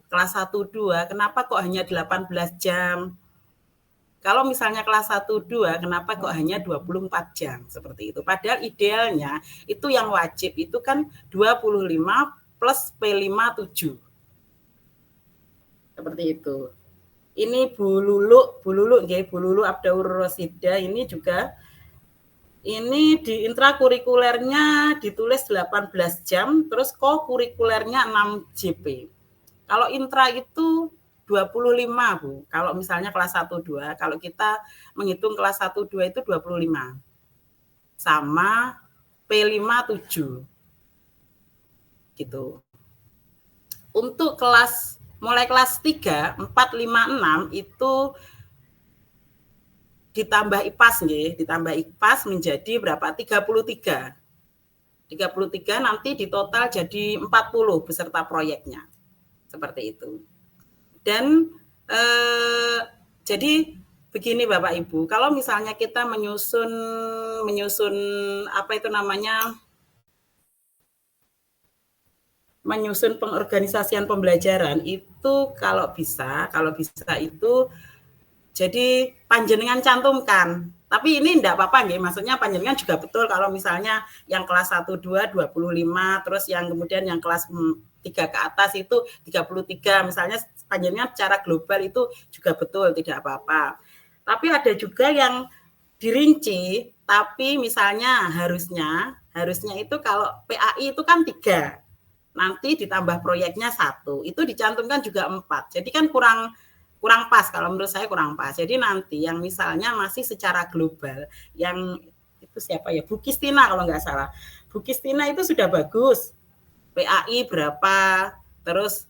kelas 1 2 kenapa kok hanya 18 jam? Kalau misalnya kelas 1 2 kenapa kok hanya 24 jam seperti itu? Padahal idealnya itu yang wajib itu kan 25 plus P5 7. Seperti itu. Ini Bu Lulu nggih, Bu Lulu Abdaur Rosida ini juga ini di intrakurikulernya ditulis 18 jam, terus kokurikulernya 6 JP. Kalau intra itu 25, Bu. Kalau misalnya kelas 1 2, kalau kita menghitung kelas 1 2 itu 25. Sama P5 7. Gitu. Untuk mulai kelas 3, 4 5 6 itu ditambah IPAS nggih, ditambah IPAS menjadi berapa? 33. 33 nanti di total jadi 40 beserta proyeknya. Seperti itu. Dan jadi begini Bapak Ibu, kalau misalnya kita menyusun apa itu namanya? Menyusun pengorganisasian pembelajaran itu kalau bisa itu jadi panjenengan cantumkan. Tapi ini enggak apa-apa nggih, maksudnya panjenengan juga betul kalau misalnya yang kelas 1 2 25, terus yang kemudian yang kelas 3 ke atas itu 33. Misalnya panjenengan secara global itu juga betul, tidak apa-apa. Tapi ada juga yang dirinci, tapi misalnya harusnya itu kalau PAI itu kan 3. Nanti ditambah proyeknya 1. Itu dicantumkan juga 4. Jadi kan kurang pas, kalau menurut saya kurang pas. Jadi nanti yang misalnya masih secara global, yang itu siapa ya, Bu Kistina kalau nggak salah. Bu Kistina itu sudah bagus, PAI berapa, terus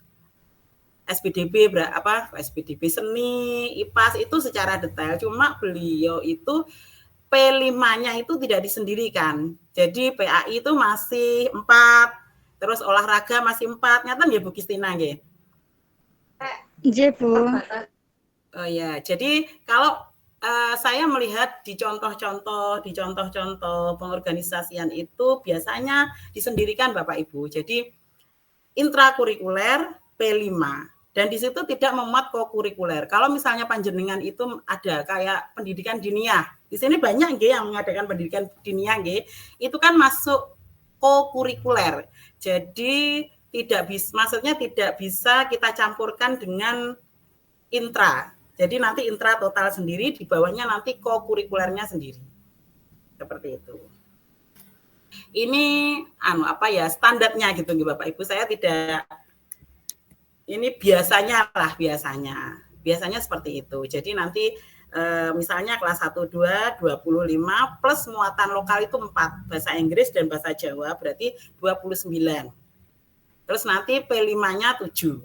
SPDB berapa, SPDB seni, IPAS itu secara detail. Cuma beliau itu P5-nya itu tidak disendirikan. Jadi PAI itu masih 4, terus olahraga masih 4. Nyata ya Bu Kistina nggih? Iya, Bu. Oh ya, jadi kalau saya melihat di contoh-contoh pengorganisasian itu biasanya disendirikan Bapak Ibu. Jadi intrakurikuler P5 dan di situ tidak memuat kokurikuler. Kalau misalnya panjenengan itu ada kayak pendidikan diniyah, di sini banyak nggih yang mengadakan pendidikan diniyah nggih, itu kan masuk kokurikuler. Jadi maksudnya tidak bisa kita campurkan dengan intra. Jadi nanti intra total sendiri, di bawahnya nanti kokurikulernya sendiri. Seperti itu. Ini standarnya gitu Bapak Ibu. Saya tidak, ini biasanya seperti itu. Jadi nanti misalnya kelas 1 2 25 plus muatan lokal itu 4, bahasa Inggris dan bahasa Jawa berarti 29. Terus nanti P5-nya 7.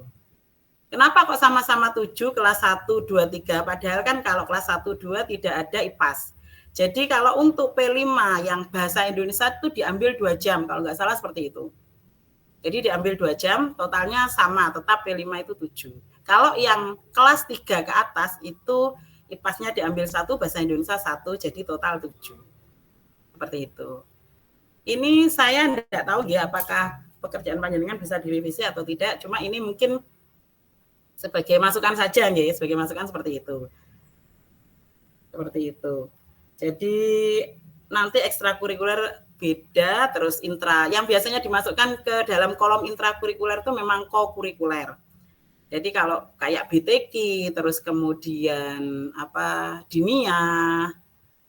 Kenapa kok sama-sama 7 kelas 1 2 3, padahal kan kalau kelas 1 2 tidak ada IPAS. Jadi kalau untuk P5 yang bahasa Indonesia itu diambil 2 jam kalau nggak salah seperti itu. Jadi diambil 2 jam, totalnya sama, tetap P5 itu 7. Kalau yang kelas 3 ke atas itu IPAS-nya diambil 1, bahasa Indonesia 1, jadi total 7. Seperti itu. Ini saya tidak tahu ya apakah pekerjaan panjenengan bisa direvisi atau tidak, cuma ini mungkin sebagai masukan saja nggih, sebagai masukan seperti itu. Seperti itu. Jadi nanti ekstrakurikuler beda, terus intra. Yang biasanya dimasukkan ke dalam kolom intrakurikuler itu memang kokurikuler. Jadi kalau kayak BTQ, terus kemudian diniyah,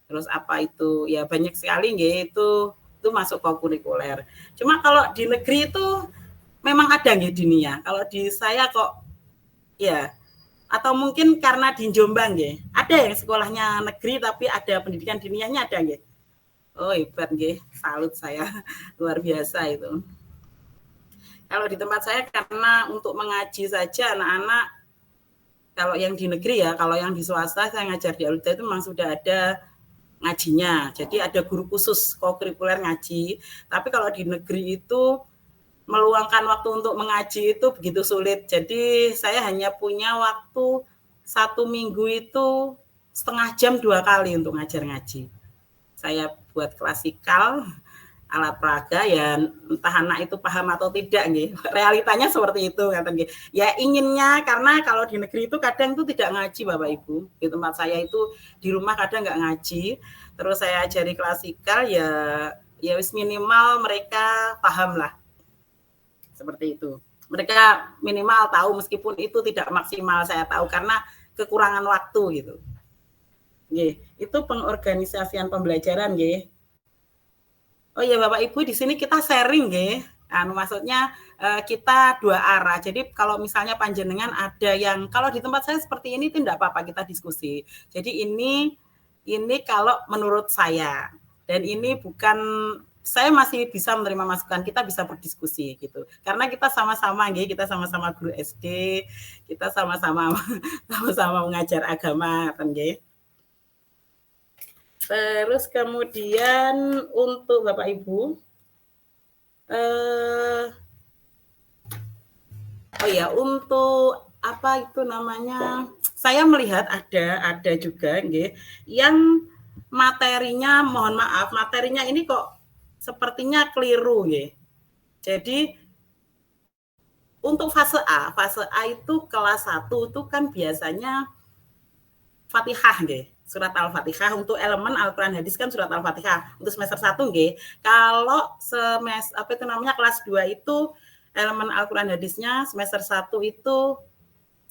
terus itu ya banyak sekali nggih, itu masuk kokurikuler. Cuma kalau di negeri itu memang ada nggih diniyah. Kalau di saya kok ya, atau mungkin karena di Jombang nggih. Ada yang sekolahnya negeri tapi ada pendidikan diniyahnya, ada nggih. Oh, hebat nggih, salut saya. Luar biasa itu. Kalau di tempat saya karena untuk mengaji saja anak-anak, kalau yang di negeri ya, kalau yang di swasta saya ngajar di Alhuda itu memang sudah ada ngajinya. Jadi ada guru khusus kokurikuler ngaji. Tapi kalau di negeri itu meluangkan waktu untuk mengaji itu begitu sulit. Jadi saya hanya punya waktu 1 minggu itu setengah jam 2 kali untuk ngajar ngaji. Saya buat klasikal, alat peraga ya entah anak itu paham atau tidak nggih. Realitanya seperti itu kata nggih. Ya inginnya karena kalau di negeri itu kadang itu tidak ngaji Bapak Ibu. Di tempat saya itu di rumah kadang nggak ngaji. Terus saya ajari klasikal ya wis minimal mereka paham lah. Seperti itu. Mereka minimal tahu meskipun itu tidak maksimal saya tahu karena kekurangan waktu gitu. Nggih, itu pengorganisasian pembelajaran nggih. Oh ya Bapak Ibu di sini kita sharing nggih. Maksudnya kita dua arah. Jadi kalau misalnya panjenengan ada yang kalau di tempat saya seperti ini tidak apa-apa kita diskusi. Jadi ini kalau menurut saya dan ini bukan saya masih bisa menerima masukan, kita bisa berdiskusi gitu. Karena kita sama-sama nggih, kita sama-sama guru SD, kita sama-sama mengajar agama kan nggih. Terus kemudian untuk Bapak Ibu, untuk apa itu namanya? Saya melihat ada juga, nggih, yang materinya, mohon maaf, materinya ini kok sepertinya keliru, nggih. Jadi untuk fase A itu kelas 1 itu kan biasanya Fatihah, nggih. Surat Al-Fatihah untuk elemen Al-Quran hadis kan surat Al-Fatihah untuk semester 1 nggih. Kalau kelas 2 itu elemen Al-Quran hadisnya semester 1 itu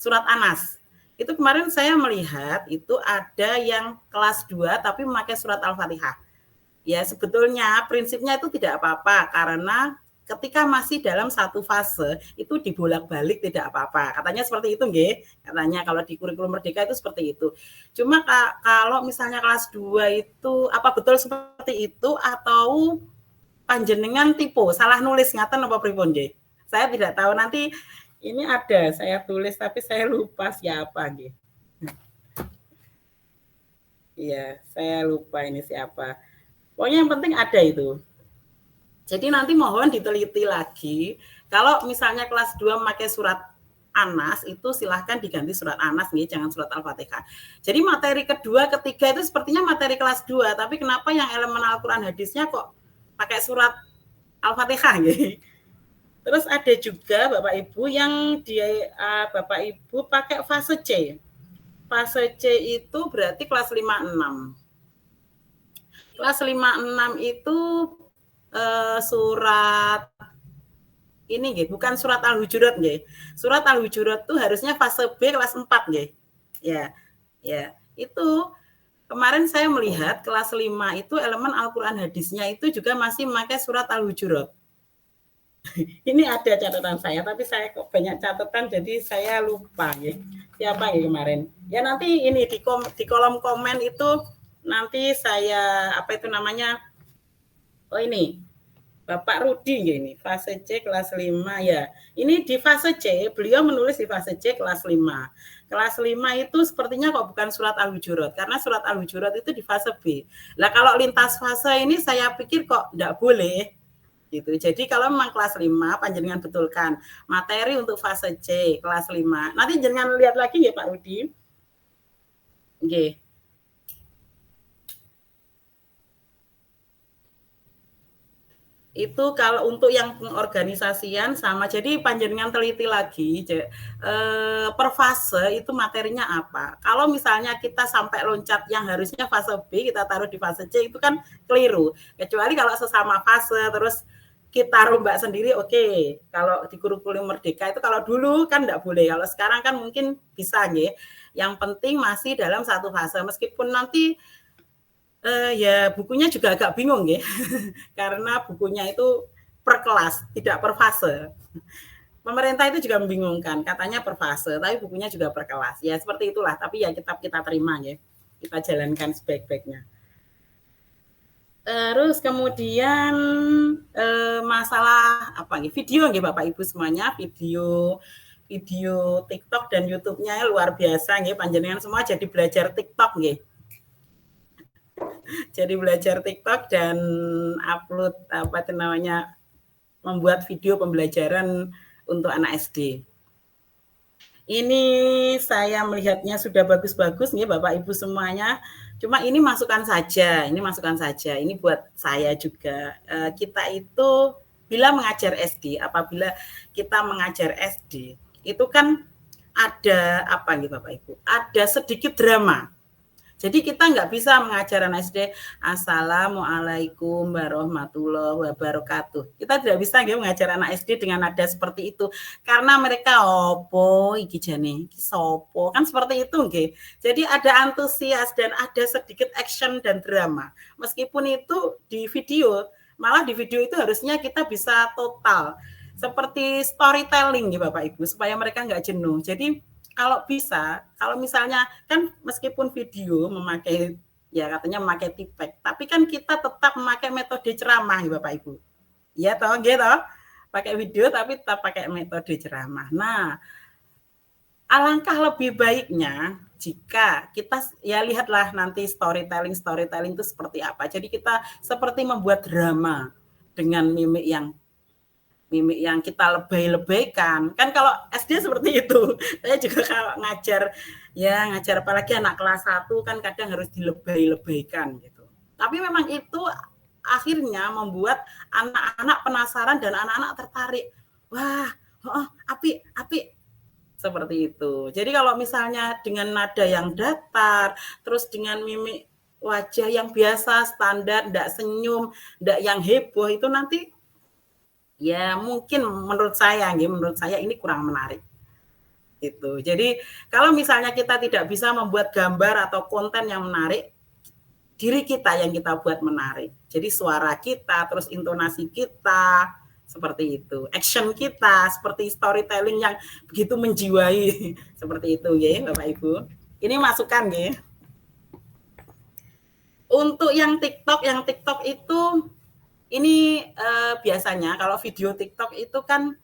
surat Anas. Itu kemarin saya melihat itu ada yang kelas 2 tapi memakai surat Al-Fatihah. Ya sebetulnya prinsipnya itu tidak apa-apa karena ketika masih dalam satu fase itu dibolak-balik tidak apa-apa. Katanya seperti itu nggih. Katanya kalau di kurikulum Merdeka itu seperti itu. Cuma kalau misalnya kelas 2 itu apa betul seperti itu atau panjenengan tipe salah nulis ngaten apa pripun nggih? Saya tidak tahu nanti ini ada saya tulis tapi saya lupa siapa nggih. Iya, saya lupa ini siapa. Pokoknya yang penting ada itu. Jadi nanti mohon diteliti lagi. Kalau misalnya kelas 2 memakai surat Anas, itu silahkan diganti surat Anas nih, jangan surat Al-Fatihah. Jadi materi kedua, ketiga itu sepertinya materi kelas 2, tapi kenapa yang elemen Al-Quran hadisnya kok pakai surat Al-Fatihah gitu. Terus ada juga Bapak Ibu yang Bapak Ibu pakai fase C. Fase C itu berarti kelas 5-6. Kelas 5-6 itu surat ini nggih, bukan surat Al-Hujurat nggih. Surat Al-Hujurat itu harusnya fase B kelas 4 nggih. Ya. Itu kemarin saya melihat kelas 5 itu elemen Al-Qur'an hadisnya itu juga masih memakai surat Al-Hujurat. Ini ada catatan saya, tapi saya kok banyak catatan jadi saya lupa nggih. Siapa nggih kemarin? Ya nanti ini di kolom komen itu nanti saya ini Bapak Rudi ini fase C kelas 5 ya. Ini di fase C beliau menulis di fase C kelas 5. Kelas 5 itu sepertinya kok bukan surat Al-Hujurat karena surat Al-Hujurat itu di fase B. Lah kalau lintas fase ini saya pikir kok enggak boleh gitu. Jadi kalau memang kelas 5 panjenengan betulkan materi untuk fase C kelas 5. Nanti jangan lihat lagi ya Pak Rudi. Nggih. Itu kalau untuk yang pengorganisasian sama, jadi panjenengan teliti lagi per fase itu materinya apa. Kalau misalnya kita sampai loncat yang harusnya fase B kita taruh di fase C itu kan keliru. Kecuali kalau sesama fase terus kita rombak sendiri oke. Kalau di kurikulum Merdeka itu kalau dulu kan enggak boleh. Kalau sekarang kan mungkin bisa nggih. Yang penting masih dalam satu fase meskipun nanti ya bukunya juga agak bingung ya, karena bukunya itu per kelas, tidak per fase. Pemerintah itu juga membingungkan, katanya per fase, tapi bukunya juga per kelas. Ya seperti itulah, tapi ya kita terima ya, kita jalankan sebaik-baiknya. Terus kemudian masalah apa nih? Video nggih Bapak Ibu semuanya, video TikTok dan YouTube-nya luar biasa nggih, panjenengan semua jadi belajar TikTok nggih. Jadi belajar TikTok dan upload membuat video pembelajaran untuk anak SD. Ini saya melihatnya sudah bagus-bagus nih Bapak Ibu semuanya. Cuma ini masukan saja, ini buat saya juga. Kita itu bila mengajar SD, apabila kita mengajar SD, itu kan ada apa nih Bapak Ibu? Ada sedikit drama. Jadi kita nggak bisa mengajar anak SD Assalamualaikum warahmatullahi wabarakatuh. Kita tidak bisa mengajar anak SD dengan nada seperti itu karena mereka opo iki jane iki sopo kan seperti itu nggih. Jadi ada antusias dan ada sedikit action dan drama. Meskipun itu di video, malah di video itu harusnya kita bisa total seperti storytelling ya Bapak Ibu supaya mereka nggak jenuh. Jadi kalau bisa, kalau misalnya kan meskipun video memakai ya katanya memakai tipek, tapi kan kita tetap memakai metode ceramah ya Bapak Ibu. Ya toh, gitu. Pakai video tapi tetap pakai metode ceramah. Nah, alangkah lebih baiknya jika kita ya lihatlah nanti storytelling itu seperti apa. Jadi kita seperti membuat drama dengan mimik yang kita lebay-lebaykan. Kan kalau SD seperti itu. Saya juga kalau ngajar apalagi anak kelas 1 kan kadang harus dilebay-lebaykan gitu. Tapi memang itu akhirnya membuat anak-anak penasaran dan anak-anak tertarik. Wah, apik seperti itu. Jadi kalau misalnya dengan nada yang datar, terus dengan mimik wajah yang biasa, standar, enggak senyum, enggak yang heboh, itu nanti ya mungkin menurut saya ini kurang menarik. Itu. Jadi kalau misalnya kita tidak bisa membuat gambar atau konten yang menarik, diri kita yang kita buat menarik. Jadi suara kita, terus intonasi kita, seperti itu. Action kita, seperti storytelling yang begitu menjiwai. Seperti itu ya Bapak Ibu. Ini masukan ya. Untuk yang TikTok itu ini biasanya kalau video TikTok itu kan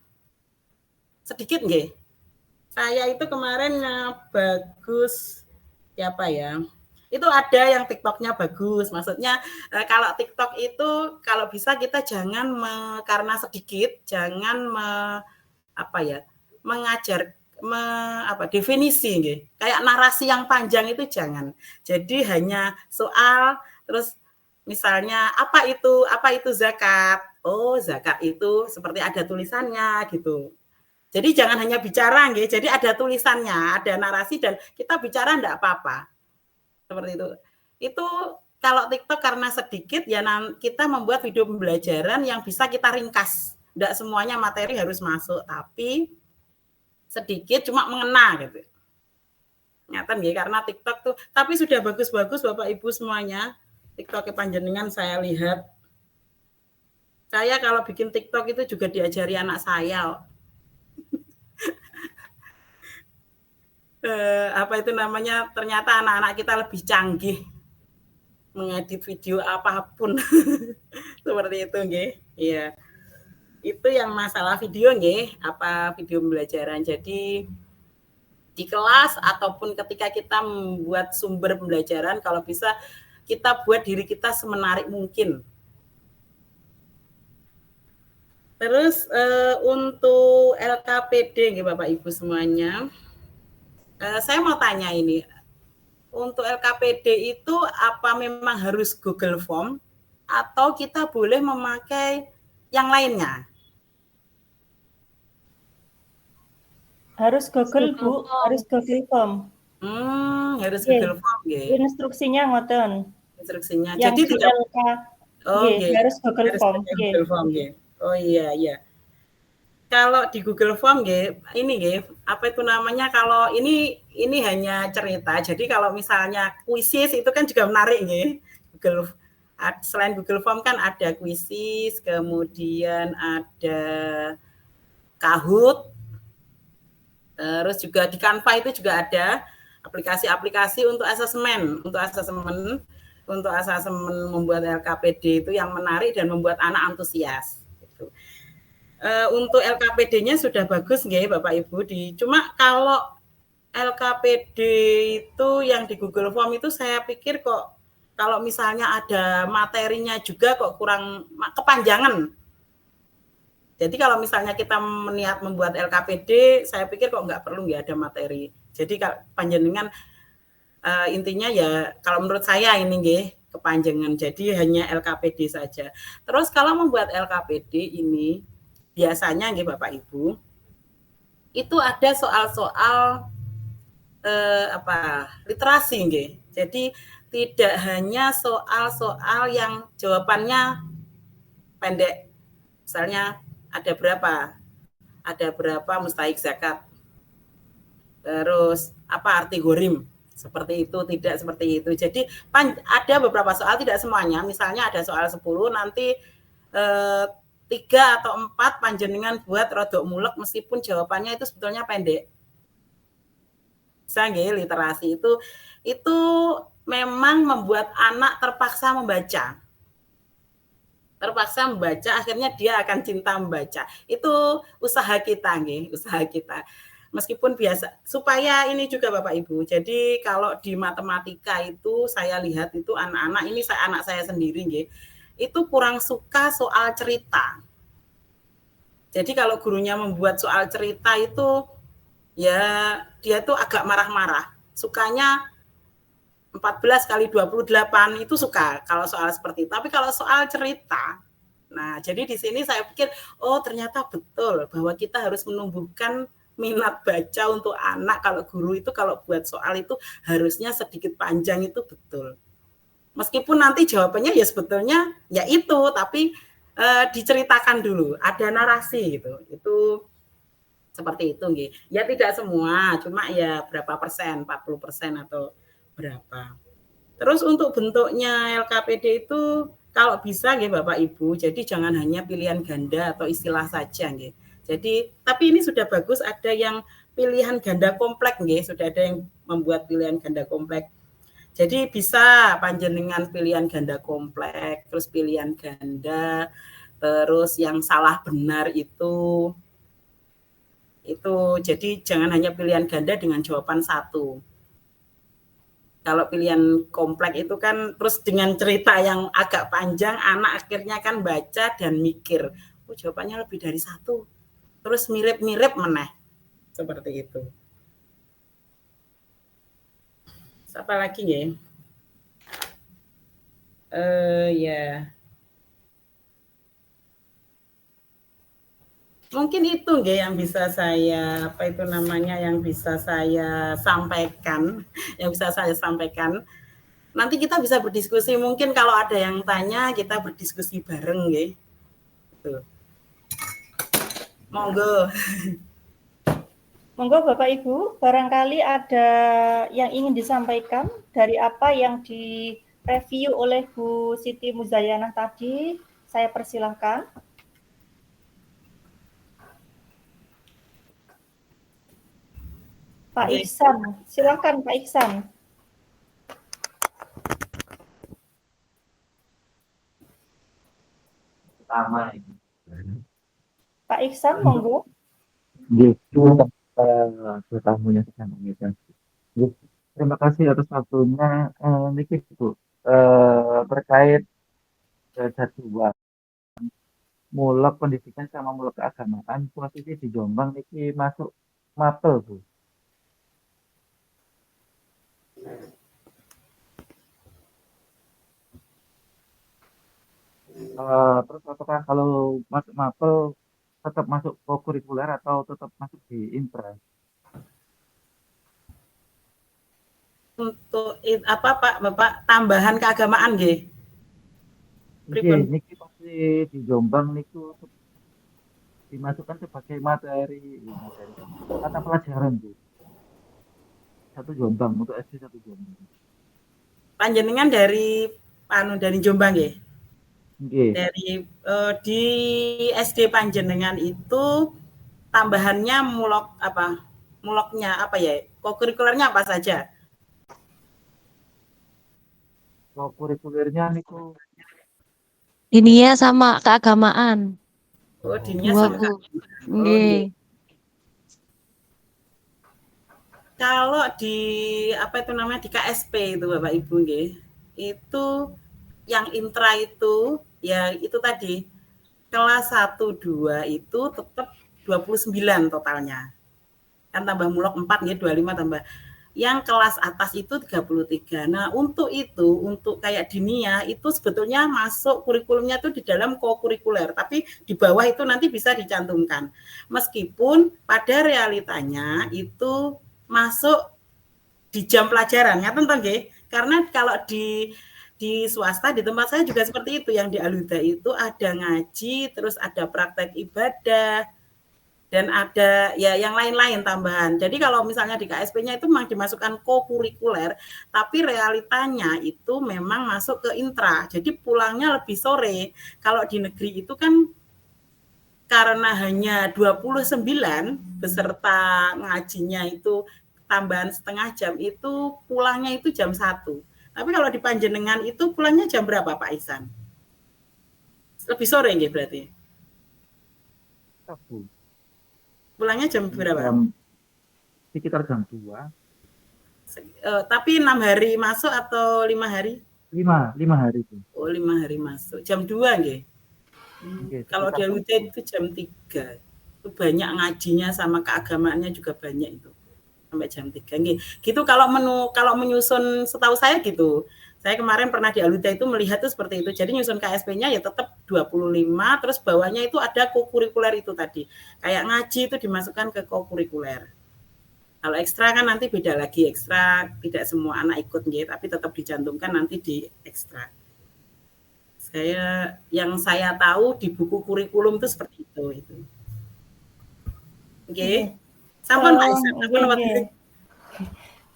sedikit nggih. Saya itu kemarin bagus siapa ya? Itu ada yang TikToknya bagus. Maksudnya kalau TikTok itu kalau bisa kita jangan karena sedikit jangan mengajar definisi nggih. Kayak narasi yang panjang itu jangan. Jadi hanya soal terus misalnya apa itu zakat? Oh, zakat itu seperti ada tulisannya gitu. Jadi jangan hanya bicara nggih, jadi ada tulisannya, ada narasi dan kita bicara enggak apa-apa. Seperti itu. Itu kalau TikTok karena sedikit ya kita membuat video pembelajaran yang bisa kita ringkas. Enggak semuanya materi harus masuk, tapi sedikit cuma mengena gitu. Nyata nggih karena TikTok tuh, tapi sudah bagus-bagus Bapak Ibu semuanya. TikTok panjenengan saya lihat. Saya kalau bikin TikTok itu juga diajari anak saya. Ternyata anak-anak kita lebih canggih mengedit video apapun. Seperti itu nggih. Iya. Itu yang masalah video nggih, video pembelajaran. Jadi di kelas ataupun ketika kita membuat sumber pembelajaran kalau bisa kita buat diri kita semenarik mungkin. Terus untuk LKPD nggih Bapak Ibu semuanya. Saya mau tanya ini. Untuk LKPD itu apa memang harus Google Form atau kita boleh memakai yang lainnya? Harus Google Bu, harus Google Form. Harus Google Form nggih. Instruksinya ngoten. Instruksinya. Yang jadi tidak LK. Harus Google Form. Google Form nggih. Oh iya. Kalau di Google Form ini kalau ini hanya cerita. Jadi kalau misalnya kuisis itu kan juga menarik nggih. Selain Google Form kan ada kuisis, kemudian ada Kahoot. Terus juga di Canva itu juga ada aplikasi-aplikasi untuk asesmen membuat LKPD itu yang menarik dan membuat anak antusias. Gitu. Untuk LKPD-nya sudah bagus nggih Bapak Ibu. Cuma kalau LKPD itu yang di Google Form itu saya pikir kok kalau misalnya ada materinya juga kok kurang kepanjangan. Jadi kalau misalnya kita niat membuat LKPD, saya pikir kok nggak perlu ada materi. Jadi panjenengan intinya ya kalau menurut saya ini nggih kepanjangan, jadi hanya LKPD saja. Terus kalau membuat LKPD ini biasanya nggih Bapak Ibu, itu ada soal-soal literasi nggih. Jadi tidak hanya soal-soal yang jawabannya pendek. Misalnya ada berapa mustahik zakat. Terus apa arti gorim? Seperti itu, tidak seperti itu. Jadi ada beberapa soal, tidak semuanya. Misalnya ada soal 10, nanti 3 atau 4 panjenengan buat rodok mulek meskipun jawabannya itu sebetulnya pendek. Bisa nggih, literasi itu memang membuat anak terpaksa membaca. Akhirnya dia akan cinta membaca. Itu usaha kita nggih, usaha kita. Meskipun biasa supaya ini juga Bapak Ibu. Jadi kalau di matematika itu saya lihat itu anak-anak ini anak saya sendiri nggih, itu kurang suka soal cerita. Jadi kalau gurunya membuat soal cerita itu ya dia tuh agak marah-marah. Sukanya 14 kali 28 itu suka kalau soal seperti itu. Tapi kalau soal cerita, nah jadi di sini saya pikir, oh ternyata betul bahwa kita harus menumbuhkan minat baca untuk anak. Kalau guru itu kalau buat soal itu harusnya sedikit panjang, itu betul. Meskipun nanti jawabannya ya sebetulnya ya itu, tapi diceritakan dulu, ada narasi gitu. Itu seperti itu nggih. Ya tidak semua, cuma ya berapa persen, 40% atau berapa. Terus untuk bentuknya LKPD itu kalau bisa nggih Bapak Ibu, jadi jangan hanya pilihan ganda atau istilah saja nggih. Jadi tapi ini sudah bagus, ada yang pilihan ganda kompleks nggih, sudah ada yang membuat pilihan ganda kompleks. Jadi bisa panjenengan pilihan ganda kompleks, terus pilihan ganda, terus yang salah benar itu jadi jangan hanya pilihan ganda dengan jawaban 1. Kalau pilihan kompleks itu kan terus dengan cerita yang agak panjang, anak akhirnya kan baca dan mikir, oh jawabannya lebih dari 1, terus mirip-mirip meneh, seperti itu. Apa lagi ya? Ya. Mungkin itu nggih yang bisa saya sampaikan. Nanti kita bisa berdiskusi, mungkin kalau ada yang tanya kita berdiskusi bareng nggih. Tuh. Monggo. Monggo Bapak Ibu, barangkali ada yang ingin disampaikan dari apa yang direview oleh Bu Siti Muzayanah tadi, saya persilahkan. Pak Iksan, silakan Pak Iksan. Pak Iksan, monggo. Tamunya terima kasih atas waktunya. Niki Bu, terkait jadwal mulek pendidikan sama mulek keagamaan, posisi di Jombang niki masuk mapel Bu. Terus apakah kalau masuk mapel tetap masuk kurikuler atau tetap masuk di intra? Untuk apa Pak Bapak tambahan keagamaan nggih? Niki pasti di Jombang niku dimasukkan sebagai materi mata pelajaran Bu. Satu Jombang untuk SD 1 Jombang. Panjenengan dari Jombang nggih? Okay. Dari di SD panjenengan itu tambahannya muloknya apa ya? Kokurikulernya apa saja? Kokurikulernya niku Dinia sama keagamaan. Oh, dinia sama keagamaan. Nggih. Kalau di di KSP itu Bapak Ibu nggih, itu yang intra itu ya itu tadi kelas 1 2 itu tetap 29 totalnya. Kan tambah mulok 4 nggih, 25 tambah yang kelas atas itu 33. Nah, untuk itu, untuk kayak dinia itu sebetulnya masuk kurikulumnya itu di dalam kokurikuler, tapi di bawah itu nanti bisa dicantumkan. Meskipun pada realitanya itu masuk di jam pelajaran, ngaten to nggih? Karena kalau di swasta di tempat saya juga seperti itu, yang di Aluda itu ada ngaji, terus ada praktek ibadah, dan ada ya yang lain-lain tambahan. Jadi kalau misalnya di KSP-nya itu memang dimasukkan kokurikuler, tapi realitanya itu memang masuk ke intra. Jadi pulangnya lebih sore. Kalau di negeri itu kan karena hanya 29 beserta ngajinya itu tambahan setengah jam, itu pulangnya itu jam 1. Tapi kalau di Panjenengan itu pulangnya jam berapa Pak Ihsan? Lebih sore nggih berarti? Sabtu. Pulangnya jam berapa? Sekitar jam 2. Tapi 6 hari masuk atau 5 hari? 5 hari itu. Oh, 5 hari masuk. Jam 2 nggih. Kalau di Aluda itu jam 3. Itu banyak ngajinya sama keagamaannya juga banyak itu. Sampai jam 3 nggih. Gitu kalau menyusun setahu saya gitu. Saya kemarin pernah di Aluda itu melihat itu seperti itu. Jadi nyusun KSP-nya ya tetap 25, terus bawahnya itu ada kokurikuler itu tadi. Kayak ngaji itu dimasukkan ke kokurikuler. Kalau ekstra kan nanti beda lagi, ekstra tidak semua anak ikut nggih, tapi tetap dicantumkan nanti di ekstra. Yang saya tahu di buku kurikulum itu seperti itu. Nggih. Sampun Pak Ihsan, sampun Nggih.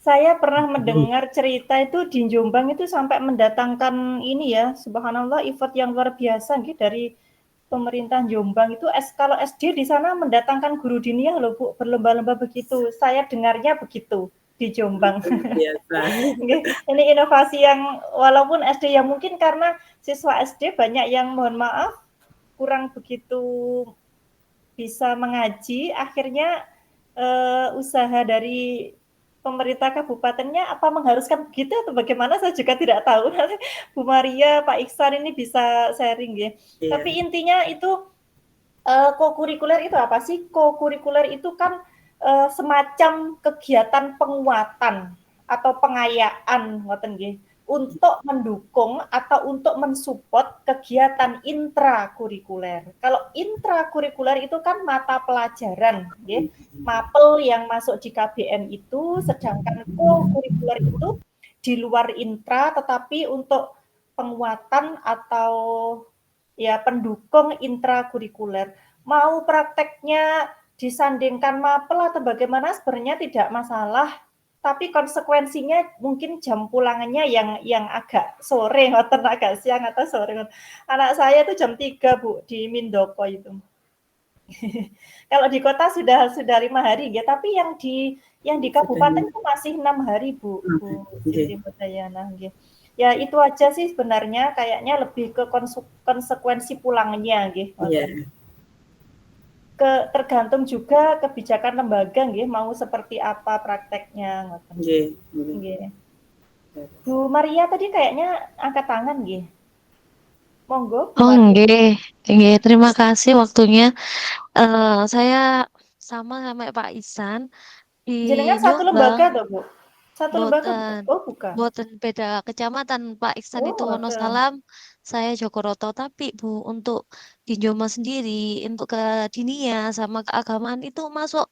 Saya pernah mendengar cerita itu di Jombang itu sampai mendatangkan ini ya, subhanallah, effort yang luar biasa gitu dari pemerintah Jombang itu. Kalau SD di sana mendatangkan guru diniyah loh Bu, berlomba-lomba begitu. Saya dengarnya begitu di Jombang. Biasa. Ini inovasi yang walaupun SD yang mungkin karena siswa SD banyak yang mohon maaf kurang begitu bisa mengaji, akhirnya usaha dari pemerintah kabupatennya apa mengharuskan begitu atau bagaimana saya juga tidak tahu. Nanti Bu Maria, Pak Iksan ini bisa sharing ya. Yeah. Tapi intinya itu kokurikuler itu apa sih? Kokurikuler itu kan semacam kegiatan penguatan atau pengayaan ngoten nggih untuk mendukung atau untuk mensupport kegiatan intrakurikuler. Kalau intrakurikuler itu kan mata pelajaran, ya, mapel yang masuk di KBM itu, sedangkan kokurikuler itu di luar intra, tetapi untuk penguatan atau ya pendukung intrakurikuler. Mau prakteknya disandingkan mapel atau bagaimana sebenarnya tidak masalah. Tapi konsekuensinya mungkin jam pulangannya yang agak sore, agak siang atau sore. Anak saya itu jam 3 Bu di Mindoko itu. Kalau di kota sudah 5 hari ya, tapi yang di kabupaten itu masih 6 hari Bu Siti Mudayana. Ya itu aja sih sebenarnya, kayaknya lebih ke konsekuensi pulangnya gitu. Yeah. Tergantung juga kebijakan lembaga nggih mau seperti apa prakteknya ngoten. Nggih. Bu Maria tadi kayaknya angkat tangan nggih. Monggo. Oh nggih. Nggih, terima kasih waktunya. Saya sama Pak Ihsan di Jenengan satu lembaga toh, Bu? Satu lembaga. Oh, bukan. Boten beda kecamatan. Pak Ihsan itu Wonosalam, saya Jogoroto. Tapi Bu, untuk di Jombang sendiri, untuk ke dinia sama keagamaan itu masuk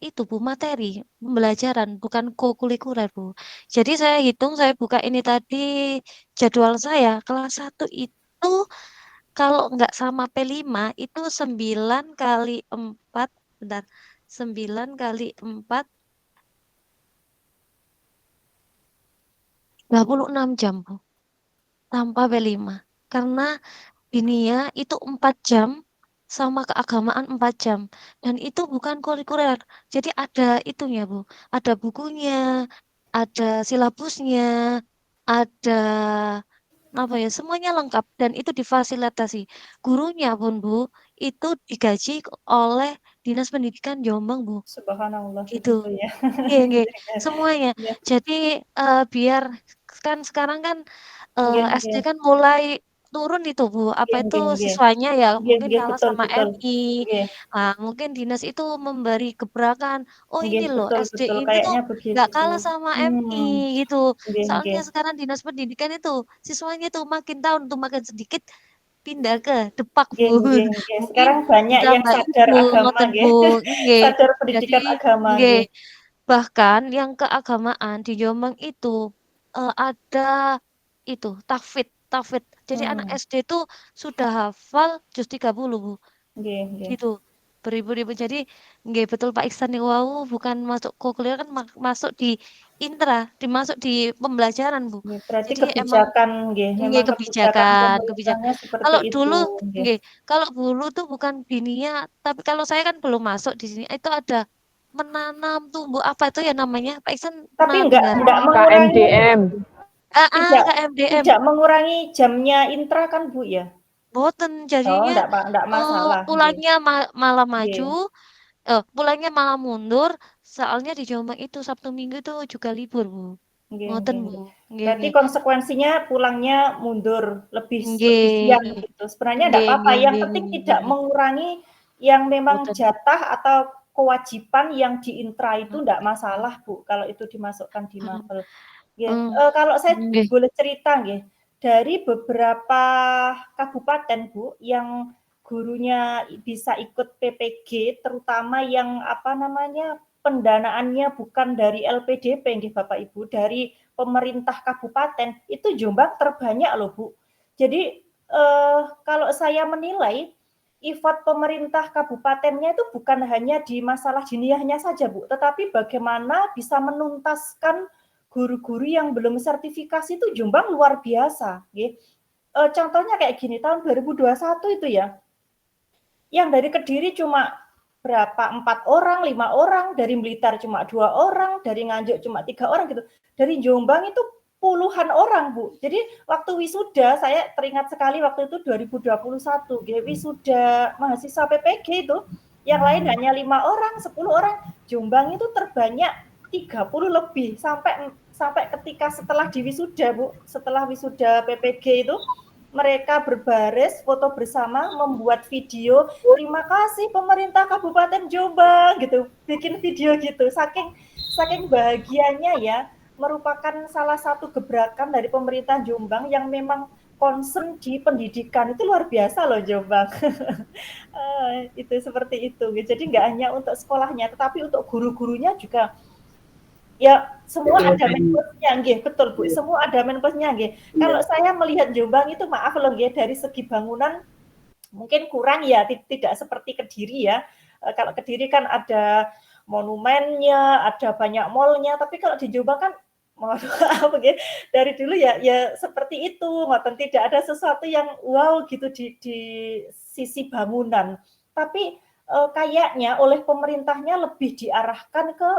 itu Bu, materi pembelajaran, bukan kokurikuler Bu. Jadi saya hitung, saya buka ini tadi jadwal saya, kelas 1 itu kalau nggak sama P5 itu 9 kali 4, bentar, 9 kali 4 26 jam Bu, tanpa P5. Karena dinia itu 4 jam, sama keagamaan 4 jam. Dan itu bukan kurikuler. Jadi ada itunya Bu, ada bukunya, ada silabusnya, ada apa ya, semuanya lengkap. Dan itu difasilitasi. Gurunya pun Bu, itu digaji oleh Dinas Pendidikan Jombang Bu. Subhanallah. Gitu. Ya. Iya, semuanya. Jadi biar kan sekarang kan SD kan mulai turun itu Bu, apa Nggih itu nggih nggih. siswanya ya Nggih mungkin nggih, kalah betul sama betul. MI. Nggih. Mungkin dinas itu memberi gebrakan, oh Nggih, ini loh betul SD betul, ini tuh kayaknya nggak begitu. kalah sama MI gitu. Nggih Soalnya nggih. sekarang dinas pendidikan itu siswanya tuh makin tahun tuh makin sedikit pindah ke Depak Nggih Bu. nggih nggih. Mungkin Sekarang banyak yang ditambahin sadar Bu, agama ngoten nggih. Bu, nggih. Sadar Jadi pendidikan agama nggih, nggih. bahkan yang keagamaan di Jombang itu ada itu tahfidz. Jadi anak SD itu sudah hafal juz 30 Bu. Nggih nggih. Gitu. Beribu-ribu. Jadi nggih betul Pak Iksan nih wau bukan masuk koklear kan masuk di intra, dimasuk di pembelajaran Bu. Nggih, berarti Jadi emang kebijakan nggih, nggih memang kebijakan kebijakan. pemerintahnya seperti Kalau itu, dulu nggih. nggih, kalau dulu tuh bukan dinia, tapi kalau saya kan belum masuk di sini, itu ada menanam tumbuh apa itu ya namanya? Pak Iksan Tapi pernah dengar? enggak mengurangi KMDM. tidak KMDM. tidak mengurangi jamnya intra kan Bu ya? Boten Oh, jadinya enggak masalah, nggih. pulangnya malah maju, Nggih. pulangnya malah mundur, soalnya di Jombang itu Sabtu Minggu tuh juga libur Bu. Nggih Ngoten nggih Bu. nggih. Nggih Berarti nggih. konsekuensinya pulangnya mundur, lebih Nggih. siang gitu. Sebenarnya enggak Nggih apa-apa, nggih yang nggih penting tidak nggih. mengurangi yang memang Boten. jatah atau kewajiban yang di intra itu enggak masalah Bu, kalau itu dimasukkan di mapel. Nggih, kalau saya Nggih. boleh cerita nggih, dari beberapa kabupaten Bu, yang gurunya bisa ikut PPG, terutama yang apa namanya, pendanaannya bukan dari LPDP nggih Bapak Ibu, dari pemerintah kabupaten, itu Jombang terbanyak loh Bu. Jadi, kalau saya menilai, effort pemerintah kabupatennya itu bukan hanya di masalah diniyahnya saja Bu, tetapi bagaimana bisa menuntaskan guru-guru yang belum sertifikasi itu Jombang luar biasa, nggih. Contohnya kayak gini, tahun 2021 itu ya, yang dari Kediri cuma berapa, 4 orang, 5 orang, dari Blitar cuma 2 orang, dari Nganjuk cuma 3 orang gitu. Dari Jombang itu puluhan orang, Bu. Jadi waktu wisuda, saya teringat sekali waktu itu 2021, wisuda mahasiswa PPG itu, yang lain hanya 5 orang, 10 orang, Jombang itu terbanyak 30 lebih, sampai ketika setelah di wisuda, Bu, setelah wisuda PPG itu, mereka berbaris, foto bersama, membuat video, terima kasih pemerintah Kabupaten Jombang, gitu, bikin video gitu, saking bahagianya ya, merupakan salah satu gebrakan dari pemerintah Jombang yang memang concern di pendidikan, itu luar biasa loh Jombang. Itu seperti itu, jadi nggak hanya untuk sekolahnya, tetapi untuk guru-gurunya juga ya semua ada menpesnya nggih, betul Bu, semua ada menpesnya nggih. Kalau saya melihat Jombang itu maaf loh nggih, dari segi bangunan mungkin kurang ya, tidak seperti Kediri ya. Kalau Kediri kan ada monumennya, ada banyak mall-nya, tapi kalau di Jombang kan mohon maaf nggih, dari dulu ya seperti itu, ngoten, tidak ada sesuatu yang wow gitu di sisi bangunan. Tapi kayaknya oleh pemerintahnya lebih diarahkan ke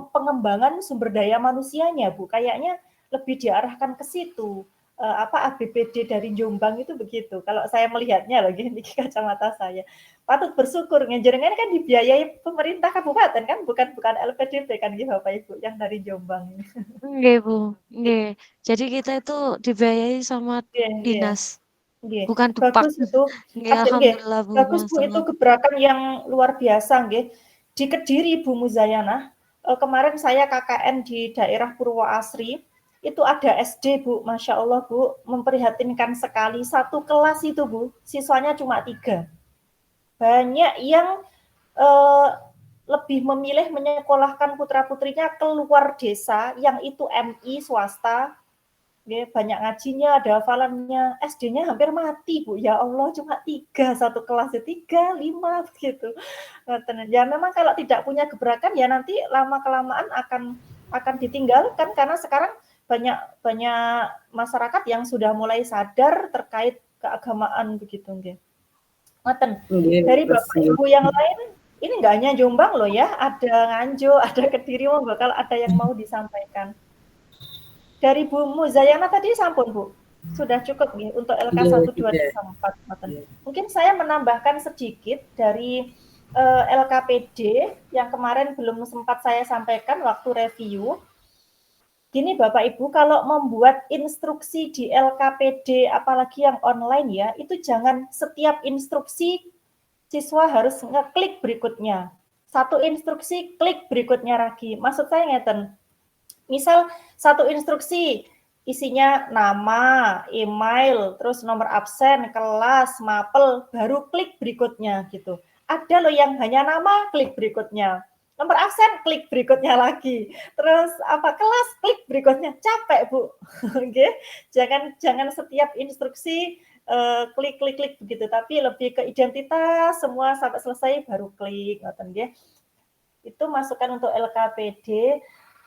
pengembangan sumber daya manusianya, Bu. Kayaknya lebih diarahkan ke situ. APBD dari Jombang itu begitu. Kalau saya melihatnya loh, gini kacamata saya. Patut bersyukur, ngejenengan kan dibiayai pemerintah kabupaten kan, bukan LPDP kan gitu Bapak Ibu yang dari Jombang ini. Nggih Bu, nggih. Jadi kita itu dibiayai sama Nggih. dinas, Nggih, bukan Depak. bagus itu. Nggih, Nggih, alhamdulillah Bu, bagus Bu, itu masyaallah. gebrakan yang luar biasa nggih. Di Kediri Bu Muzayana, kemarin saya KKN di daerah Purwoasri, itu ada SD Bu, Masya Allah Bu, memprihatinkan sekali, satu kelas itu Bu, siswanya cuma 3. Banyak yang lebih memilih menyekolahkan putra-putrinya keluar desa, yang itu MI swasta, banyak ngajinya, ada hafalannya, SD-nya hampir mati Bu, ya Allah cuma 3 satu kelas, 3, 5 begitu. Ya memang kalau tidak punya gebrakan ya nanti lama-kelamaan akan ditinggalkan, karena sekarang banyak masyarakat yang sudah mulai sadar terkait keagamaan begitu nggih. Ngoten. Dari Bapak Ibu yang lain, ini enggak hanya Jombang loh ya, ada Nganjuk, ada Kediri, monggo kalau ada yang mau disampaikan. Dari Bu Muzayana tadi sampun Bu, sudah cukup nih untuk LK 1, 2, 3, 4. Mungkin saya menambahkan sedikit dari LKPD yang kemarin belum sempat saya sampaikan waktu review. gini Bapak Ibu, kalau membuat instruksi di LKPD, apalagi yang online ya, itu jangan setiap instruksi siswa harus ngeklik berikutnya. Satu instruksi, klik berikutnya lagi. Maksud saya ngeten, misal satu instruksi isinya nama, email, terus nomor absen, kelas, mapel, baru klik berikutnya gitu. Ada loh yang hanya nama, klik berikutnya. Nomor absen, klik berikutnya lagi. Terus kelas, klik berikutnya. Capek, Bu. Oke. Jangan setiap instruksi klik begitu, tapi lebih ke identitas semua sampai selesai baru klik, ngoten nggih. Itu masukan untuk LKPD.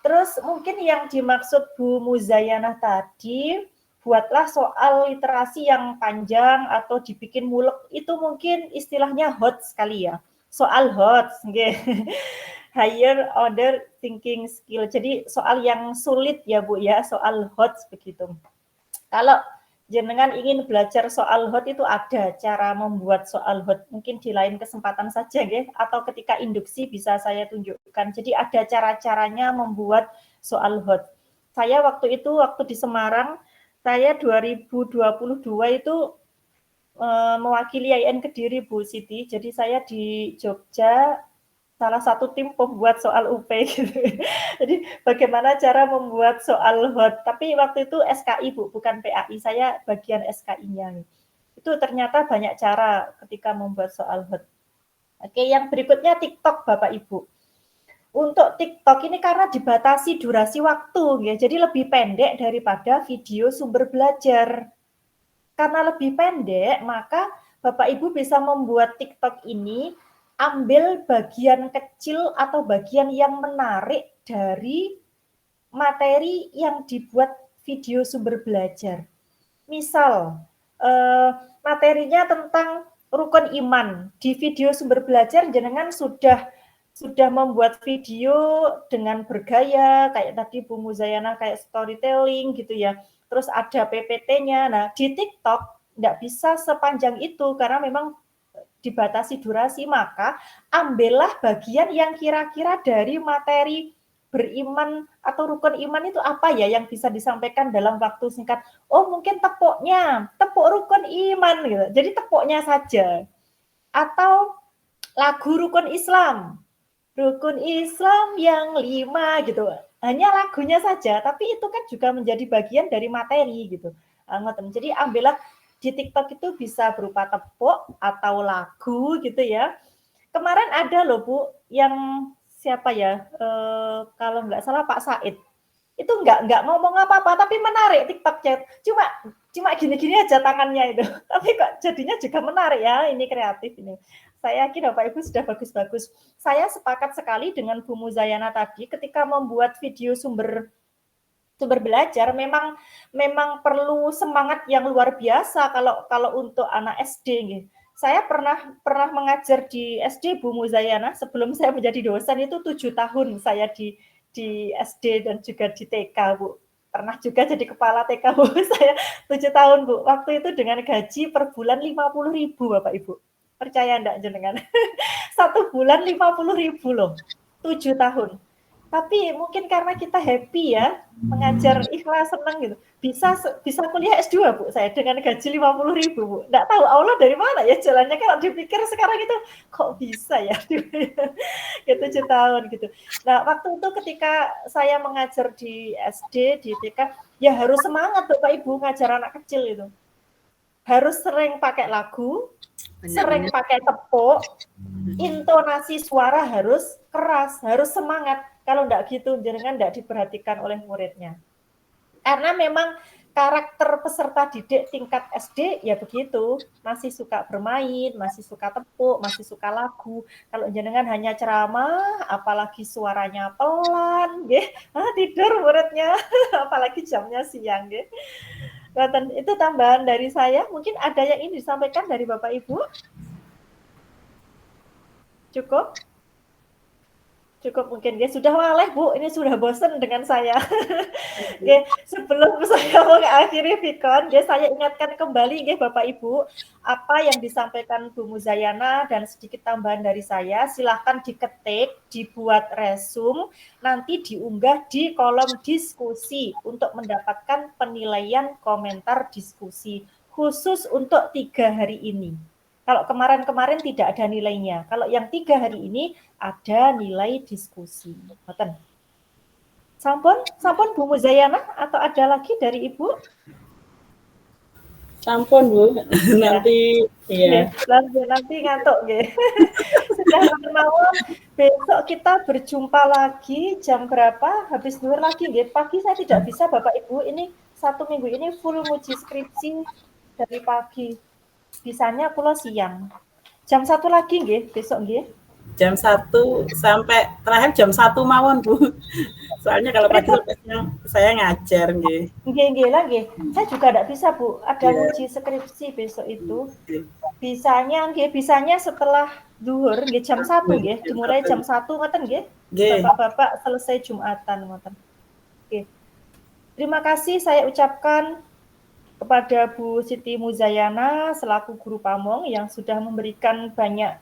Terus mungkin yang dimaksud Bu Muzayanah tadi, buatlah soal literasi yang panjang atau dibikin mulek, itu mungkin istilahnya hot sekali ya. Soal hot, nggih. Higher order thinking skill. Jadi soal yang sulit ya Bu ya, soal hot begitu. Kalau jenengan ingin belajar soal hot itu ada cara membuat soal hot, mungkin di lain kesempatan saja nggih, atau ketika induksi bisa saya tunjukkan. Jadi ada cara-caranya membuat soal hot. Saya waktu di Semarang, saya 2022 itu mewakili IAIN Kediri Bu Siti. Jadi saya di Jogja salah satu tim pembuat soal UP gitu. Jadi bagaimana cara membuat soal hot. Tapi waktu itu SKI Bu, bukan PAI. Saya bagian SKI-nya. Itu ternyata banyak cara ketika membuat soal hot. Oke, yang berikutnya TikTok Bapak Ibu. Untuk TikTok ini karena dibatasi durasi waktu, ya, jadi lebih pendek daripada video sumber belajar. Karena lebih pendek, maka Bapak Ibu bisa membuat TikTok ini ambil bagian kecil atau bagian yang menarik dari materi yang dibuat video sumber belajar. Misal, materinya tentang rukun iman. Di video sumber belajar, jenengan sudah membuat video dengan bergaya, kayak tadi Bu Muzayanah, kayak storytelling gitu ya. Terus ada PPT-nya. Nah, di TikTok nggak bisa sepanjang itu, karena memang dibatasi durasi, maka ambillah bagian yang kira-kira dari materi beriman atau rukun iman itu apa ya yang bisa disampaikan dalam waktu singkat. Oh, mungkin tepuk rukun iman gitu. Jadi tepuknya saja. Atau lagu rukun Islam yang 5 gitu. Hanya lagunya saja, tapi itu kan juga menjadi bagian dari materi gitu. Jadi ambillah di TikTok itu bisa berupa tepuk atau lagu gitu ya. Kemarin ada loh Bu, yang siapa ya, kalau nggak salah Pak Said. Itu nggak ngomong apa-apa, tapi menarik TikToknya. Cuma gini-gini aja tangannya itu. Tapi kok jadinya juga menarik ya, ini kreatif ini. Saya yakin Bapak Ibu sudah bagus-bagus. Saya sepakat sekali dengan Bu Muzayanah tadi ketika membuat video sumber belajar memang perlu semangat yang luar biasa kalau untuk anak SD gitu. Saya pernah mengajar di SD Bu Muzayanah sebelum saya menjadi dosen itu 7 tahun saya di SD dan juga di TK Bu. Pernah juga jadi kepala TK Bu saya 7 tahun Bu. Waktu itu dengan gaji per bulan 50.000 Bapak Ibu. Percaya enggak jenengan? 1 bulan 50.000 loh. 7 tahun. Tapi mungkin karena kita happy ya, mengajar ikhlas, senang gitu. Bisa kuliah S2 Bu saya dengan gaji 50.000 Bu. Enggak tahu Allah dari mana ya jalannya, kalau dipikir sekarang itu kok bisa ya. Gitu 7 tahun gitu. Nah, waktu itu ketika saya mengajar di SD, di TK, ya harus semangat Bapak Ibu ngajar anak kecil itu. Harus sering pakai lagu, sering pakai tepuk, intonasi suara harus keras, harus semangat. Kalau enggak gitu, jenengan enggak diperhatikan oleh muridnya. Karena memang karakter peserta didik tingkat SD ya begitu, masih suka bermain, masih suka tepuk, masih suka lagu. Kalau jenengan hanya ceramah, apalagi suaranya pelan, tidur muridnya, apalagi jamnya siang. Itu tambahan dari saya. Mungkin ada yang ingin disampaikan dari Bapak Ibu? Cukup? Cukup mungkin ya, sudah waleh Bu, ini sudah bosan dengan saya. Nggih, sebelum saya mengakhiri Vikon, saya ingatkan kembali nggih Bapak Ibu, apa yang disampaikan Bu Muzayana dan sedikit tambahan dari saya, silahkan diketik, dibuat resume, nanti diunggah di kolom diskusi untuk mendapatkan penilaian komentar diskusi khusus untuk 3 hari ini. Kalau kemarin-kemarin tidak ada nilainya. Kalau yang 3 hari ini ada nilai diskusi. Ngoten. Sampun Bu Muzayana atau ada lagi dari Ibu? Sampun Bu, nanti ya. Nanti ngantuk nggih. Sudah mawon, besok kita berjumpa lagi jam berapa? Habis zuhur lagi nggih. Pagi saya tidak bisa Bapak Ibu, ini 1 minggu ini full nguji skripsi dari pagi. Bisanya kula siang. Jam 1 lagi nggih, besok nggih. Jam 1 sampai terakhir jam 1 mawon Bu. Soalnya kalau pagi sampai siang saya ngajar nggih. Nggih lah nggih. Saya juga tidak bisa Bu, ada uji skripsi besok itu. Bisanya setelah zuhur nggih jam 1 nggih, dimulai jam 1 ngoten nggih. Bapak-bapak selesai Jumatan ngoten. Nggih. Terima kasih saya ucapkan kepada Bu Siti Muzayana selaku guru pamong yang sudah memberikan banyak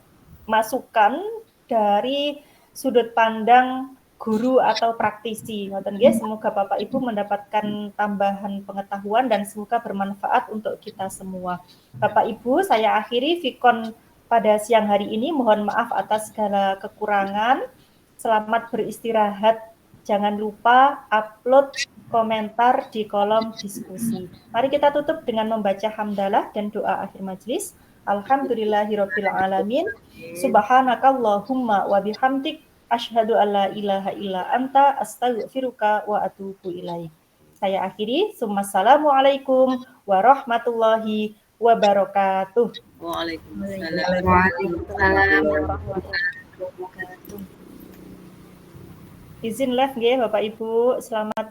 masukan dari sudut pandang guru atau praktisi. Ngoten nggih, semoga Bapak Ibu mendapatkan tambahan pengetahuan dan semoga bermanfaat untuk kita semua. Bapak Ibu, saya akhiri Vikon pada siang hari ini. Mohon maaf atas segala kekurangan. Selamat beristirahat. Jangan lupa upload komentar di kolom diskusi. Mari kita tutup dengan membaca hamdalah dan doa akhir majelis. Alhamdulillahirabbil alamin. Subhanakallahumma wa bihamdik asyhadu alla ilaha illa anta astaghfiruka wa atubu ilaik. Saya akhiri. Assalamualaikum warahmatullahi wabarakatuh. Waalaikumsalam. Izin live nggih Bapak Ibu. Selamat